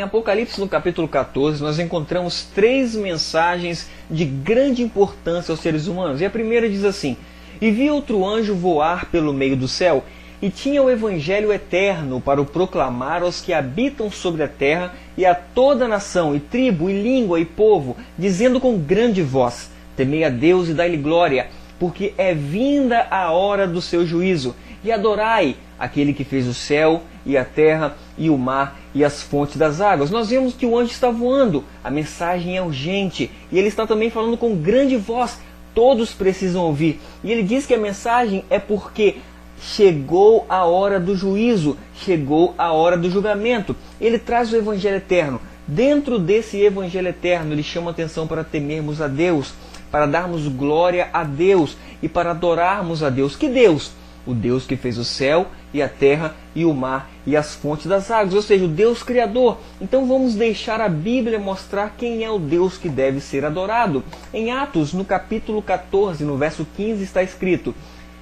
Em Apocalipse, no capítulo 14, nós encontramos 3 mensagens de grande importância aos seres humanos. E a primeira diz assim: E vi outro anjo voar pelo meio do céu, e tinha o evangelho eterno para o proclamar aos que habitam sobre a terra, e a toda nação, e tribo, e língua, e povo, dizendo com grande voz: Temei a Deus e dai-lhe glória, porque é vinda a hora do seu juízo, e adorai aquele que fez o céu, e a terra, e o mar, e as fontes das águas. Nós vemos que o anjo está voando, a mensagem é urgente, e ele está também falando com grande voz, todos precisam ouvir. E ele diz que a mensagem é porque chegou a hora do juízo, chegou a hora do julgamento. Ele traz o evangelho eterno. Dentro desse evangelho eterno, ele chama a atenção para temermos a Deus, para darmos glória a Deus e para adorarmos a Deus. Que Deus? O Deus que fez o céu e a terra e o mar e as fontes das águas, ou seja, o Deus Criador. Então vamos deixar a Bíblia mostrar quem é o Deus que deve ser adorado. Em Atos, no capítulo 14, no verso 15, está escrito: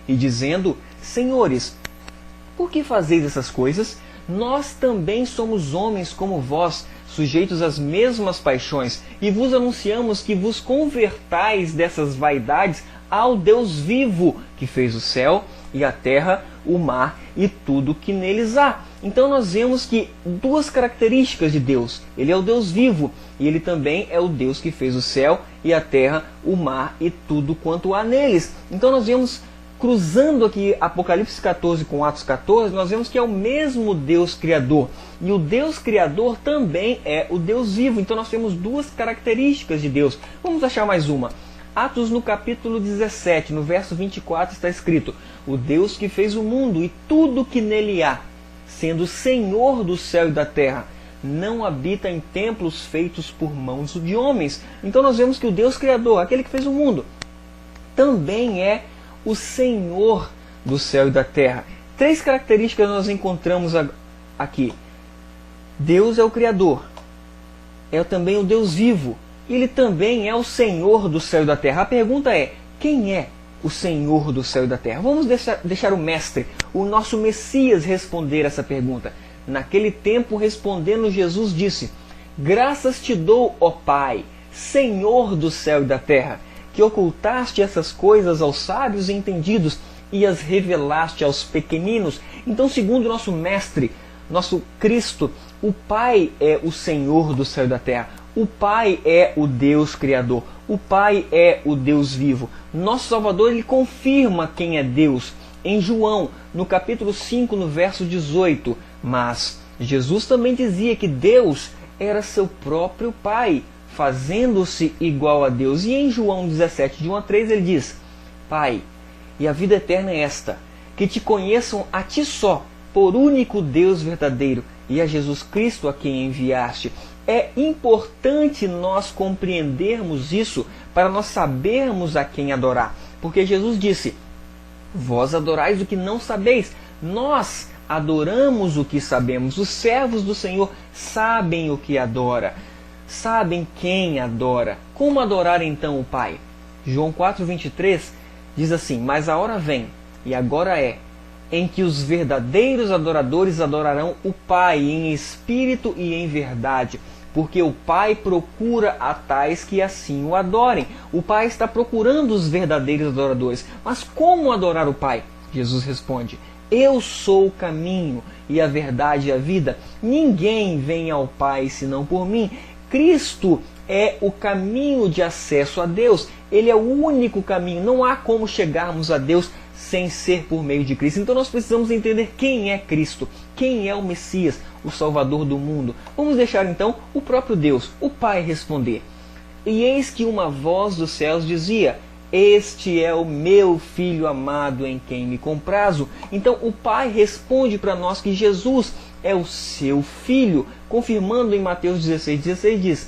E dizendo: Senhores, por que fazeis essas coisas? Nós também somos homens como vós, sujeitos às mesmas paixões, e vos anunciamos que vos convertais dessas vaidades ao Deus vivo, que fez o céu e a terra, o mar e tudo que neles há. Então nós vemos que 2 características de Deus: ele é o Deus vivo, e ele também é o Deus que fez o céu e a terra, o mar e tudo quanto há neles. Então nós vemos, cruzando aqui Apocalipse 14 com Atos 14, nós vemos que é o mesmo Deus Criador. E o Deus Criador também é o Deus vivo. Então nós temos 2 características de Deus. Vamos achar mais uma. Atos no capítulo 17, no verso 24, está escrito: O Deus que fez o mundo e tudo que nele há, sendo Senhor do céu e da terra, não habita em templos feitos por mãos de homens. Então nós vemos que o Deus Criador, aquele que fez o mundo, também é o Senhor do céu e da terra. 3 características nós encontramos aqui. Deus é o Criador, é também o Deus vivo, ele também é o Senhor do céu e da terra. A pergunta é: quem é o Senhor do céu e da terra? Vamos deixar o Mestre, o nosso Messias, responder essa pergunta. Naquele tempo, respondendo, Jesus disse: Graças te dou, ó Pai, Senhor do céu e da terra, que ocultaste essas coisas aos sábios e entendidos e as revelaste aos pequeninos. Então, segundo o nosso Mestre, nosso Cristo, o Pai é o Senhor do céu e da terra. O Pai é o Deus Criador. O Pai é o Deus vivo. Nosso Salvador, ele confirma quem é Deus em João, no capítulo 5, no verso 18. Mas Jesus também dizia que Deus era seu próprio Pai, fazendo-se igual a Deus. E em João 17, de 1 a 3, ele diz: Pai, e a vida eterna é esta, que te conheçam a ti só, por único Deus verdadeiro, e a Jesus Cristo a quem enviaste. É importante nós compreendermos isso para nós sabermos a quem adorar. Porque Jesus disse: Vós adorais o que não sabeis, nós adoramos o que sabemos. Os servos do Senhor sabem o que adora, sabem quem adora. Como adorar então o Pai? João 4,23 diz assim: Mas a hora vem, e agora é, em que os verdadeiros adoradores adorarão o Pai em espírito e em verdade, porque o Pai procura a tais que assim o adorem. O Pai está procurando os verdadeiros adoradores. Mas como adorar o Pai? Jesus responde: Eu sou o caminho e a verdade e a vida. Ninguém vem ao Pai senão por mim. Cristo é o caminho de acesso a Deus. Ele é o único caminho. Não há como chegarmos a Deus sem ser por meio de Cristo. Então nós precisamos entender quem é Cristo, quem é o Messias, o Salvador do mundo. Vamos deixar então o próprio Deus, o Pai, responder. E eis que uma voz dos céus dizia: Este é o meu Filho amado em quem me comprazo. Então o Pai responde para nós que Jesus é o seu Filho, confirmando em Mateus 16,16 diz: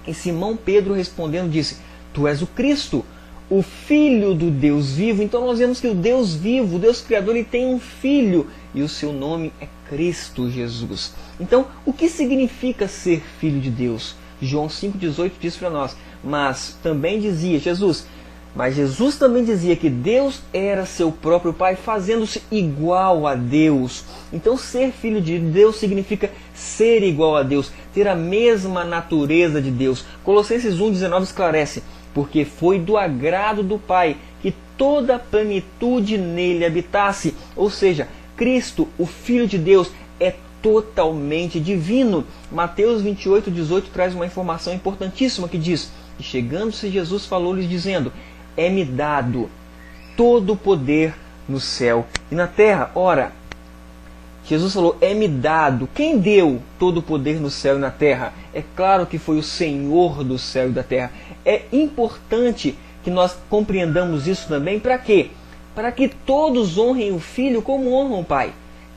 E Simão Pedro respondendo disse: Tu és o Cristo, o Filho do Deus vivo. Então nós vemos que o Deus vivo, o Deus Criador, ele tem um Filho e o seu nome é Cristo Jesus. Então, o que significa ser Filho de Deus? João 5,18 diz para nós: Mas também dizia Jesus: Mas Jesus também dizia que Deus era seu próprio Pai, fazendo-se igual a Deus. Então, ser filho de Deus significa ser igual a Deus, ter a mesma natureza de Deus. Colossenses 1,19 esclarece: porque foi do agrado do Pai que toda a plenitude nele habitasse. Ou seja, Cristo, o Filho de Deus, é totalmente divino. Mateus 28,18 traz uma informação importantíssima que diz: e chegando-se Jesus falou-lhes dizendo: é-me dado todo o poder no céu e na terra. Ora, Jesus falou: é-me dado. Quem deu todo o poder no céu e na terra? É claro que foi o Senhor do céu e da terra. É importante que nós compreendamos isso também. Para quê? Para que todos honrem o Filho como honram o Pai.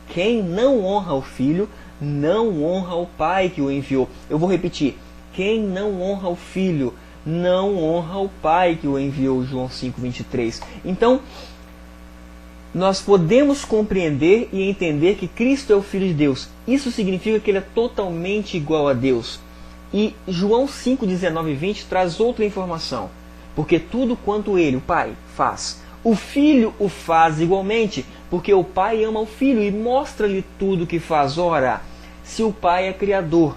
Quem não honra o Filho, não honra o Pai que o enviou. Eu vou repetir: quem não honra o Filho, não honra o Pai que o enviou. João 5,23. Então, nós podemos compreender e entender que Cristo é o Filho de Deus. Isso significa que ele é totalmente igual a Deus. E João 5,19 e 20 traz outra informação. Porque tudo quanto ele, o Pai, faz, o Filho o faz igualmente, porque o Pai ama o Filho e mostra-lhe tudo o que faz. Ora, se o Pai é Criador,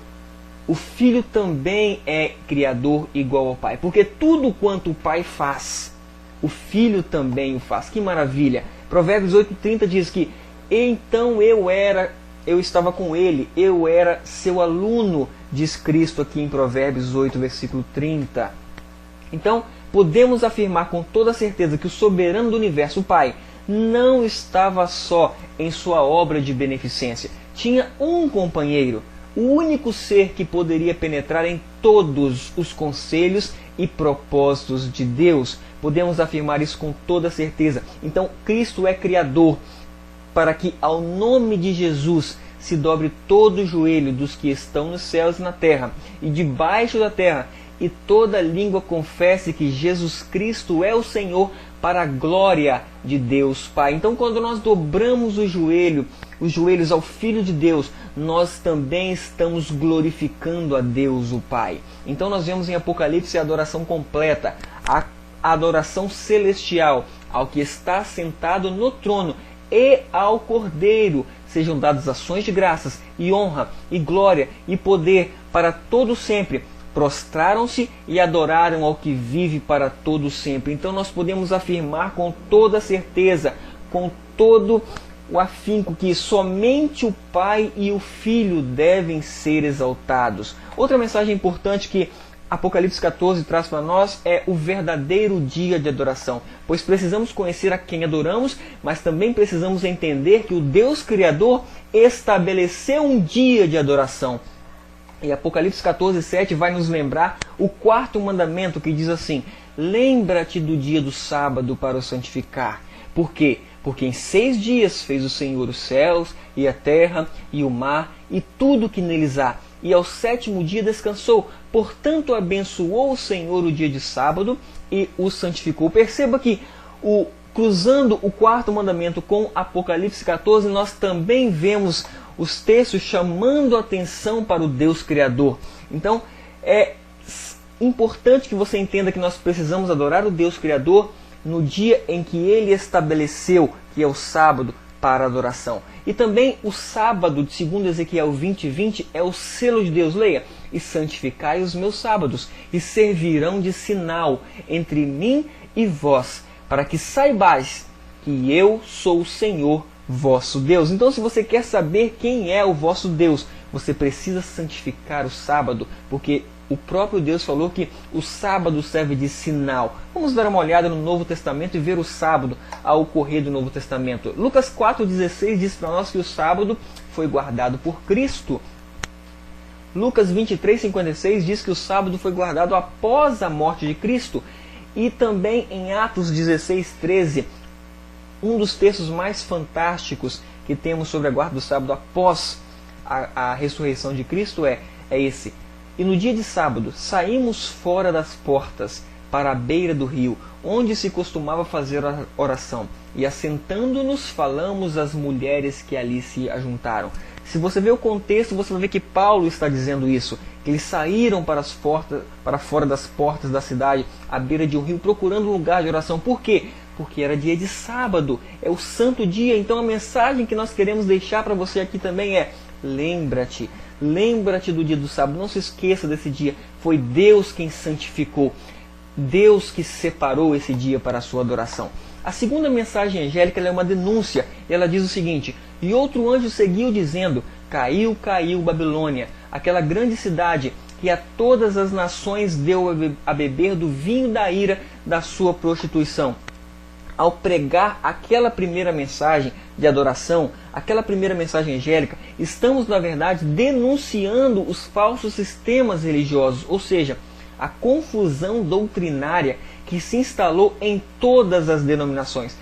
o Filho também é Criador igual ao Pai. Porque tudo quanto o Pai faz, o Filho também o faz. Que maravilha! Provérbios 8,30 diz que então eu estava com ele, eu era seu aluno, diz Cristo aqui em Provérbios 8, versículo 30. Então, podemos afirmar com toda certeza que o soberano do universo, o Pai, não estava só em sua obra de beneficência. Tinha um companheiro, o único ser que poderia penetrar em todos os conselhos e propósitos de Deus. Podemos afirmar isso com toda certeza. Então, Cristo é Criador, para que ao nome de Jesus se dobre todo o joelho dos que estão nos céus e na terra e debaixo da terra, e toda língua confesse que Jesus Cristo é o Senhor, para a glória de Deus Pai. Então, quando nós dobramos os joelhos ao Filho de Deus, nós também estamos glorificando a Deus o Pai. Então, nós vemos em Apocalipse a adoração completa, a adoração celestial ao que está sentado no trono e ao Cordeiro. Sejam dadas ações de graças e honra e glória e poder para todo sempre. Prostraram-se e adoraram ao que vive para todo sempre. Então nós podemos afirmar com toda certeza, com todo o afinco, que somente o Pai e o Filho devem ser exaltados. Outra mensagem importante que Apocalipse 14 traz para nós é o verdadeiro dia de adoração, pois precisamos conhecer a quem adoramos, mas também precisamos entender que o Deus Criador estabeleceu um dia de adoração. E Apocalipse 14, 7 vai nos lembrar o quarto mandamento, que diz assim: lembra-te do dia do sábado para o santificar. Por quê? Porque em 6 dias fez o Senhor os céus e a terra e o mar e tudo que neles há. E ao 7º dia descansou. Portanto, abençoou o Senhor o dia de sábado e o santificou. Perceba que, cruzando o quarto mandamento com Apocalipse 14, nós também vemos os textos chamando a atenção para o Deus Criador. Então, é importante que você entenda que nós precisamos adorar o Deus Criador no dia em que Ele estabeleceu, que é o sábado, para adoração. E também o sábado, segundo Ezequiel 20:20, é o selo de Deus. Leia: e santificai os meus sábados, e servirão de sinal entre mim e vós, para que saibais que eu sou o Senhor vosso Deus. Então, se você quer saber quem é o vosso Deus, você precisa santificar o sábado, porque o próprio Deus falou que o sábado serve de sinal. Vamos dar uma olhada no Novo Testamento e ver o sábado ao ocorrer do Novo Testamento. Lucas 4,16 diz para nós que o sábado foi guardado por Cristo. Lucas 23,56 diz que o sábado foi guardado após a morte de Cristo. E também em Atos 16,13, um dos textos mais fantásticos que temos sobre a guarda do sábado após a ressurreição de Cristo é esse: e no dia de sábado saímos fora das portas para a beira do rio, onde se costumava fazer a oração, e assentando-nos falamos às mulheres que ali se ajuntaram. Se você vê o contexto, você vai ver que Paulo está dizendo isso, que eles saíram para fora das portas da cidade, à beira de um rio, procurando um lugar de oração. Por quê? Porque era dia de sábado, é o santo dia. Então a mensagem que nós queremos deixar para você aqui também é: lembra-te do dia do sábado, não se esqueça desse dia. Foi Deus quem santificou, Deus que separou esse dia para a sua adoração. A segunda mensagem angélica é uma denúncia. Ela diz o seguinte: e outro anjo seguiu dizendo: caiu, caiu Babilônia, aquela grande cidade que a todas as nações deu a beber do vinho da ira da sua prostituição. Ao pregar aquela primeira mensagem de adoração, aquela primeira mensagem angélica, estamos, na verdade, denunciando os falsos sistemas religiosos, ou seja, a confusão doutrinária que se instalou em todas as denominações,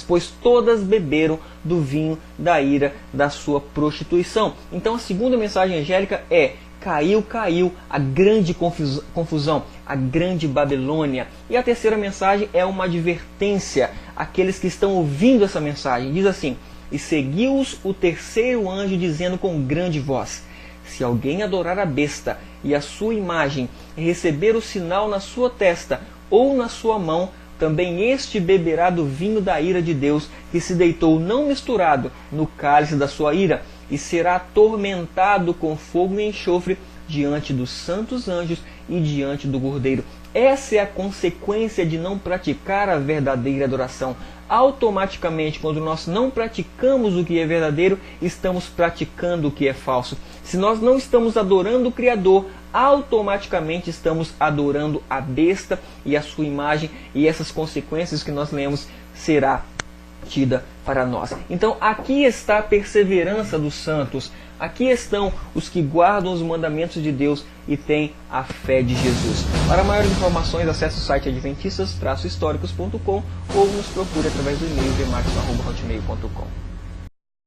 pois todas beberam do vinho da ira da sua prostituição. Então a segunda mensagem angélica é: caiu, caiu a grande confusão, a grande Babilônia. E a terceira mensagem é uma advertência àqueles que estão ouvindo essa mensagem. Diz assim: e seguiu-os o terceiro anjo dizendo com grande voz: se alguém adorar a besta e a sua imagem, e receber o sinal na sua testa ou na sua mão, também este beberá do vinho da ira de Deus, que se deitou não misturado no cálice da sua ira, e será atormentado com fogo e enxofre diante dos santos anjos e diante do Cordeiro. Essa é a consequência de não praticar a verdadeira adoração. Automaticamente, quando nós não praticamos o que é verdadeiro, estamos praticando o que é falso. Se nós não estamos adorando o Criador, automaticamente estamos adorando a besta e a sua imagem, e essas consequências que nós lemos será tida para nós. Então aqui está a perseverança dos santos, aqui estão os que guardam os mandamentos de Deus e têm a fé de Jesus. Para maiores informações, acesse o site adventistas-históricos.com ou nos procure através do e-mail vmarcos@hotmail.com.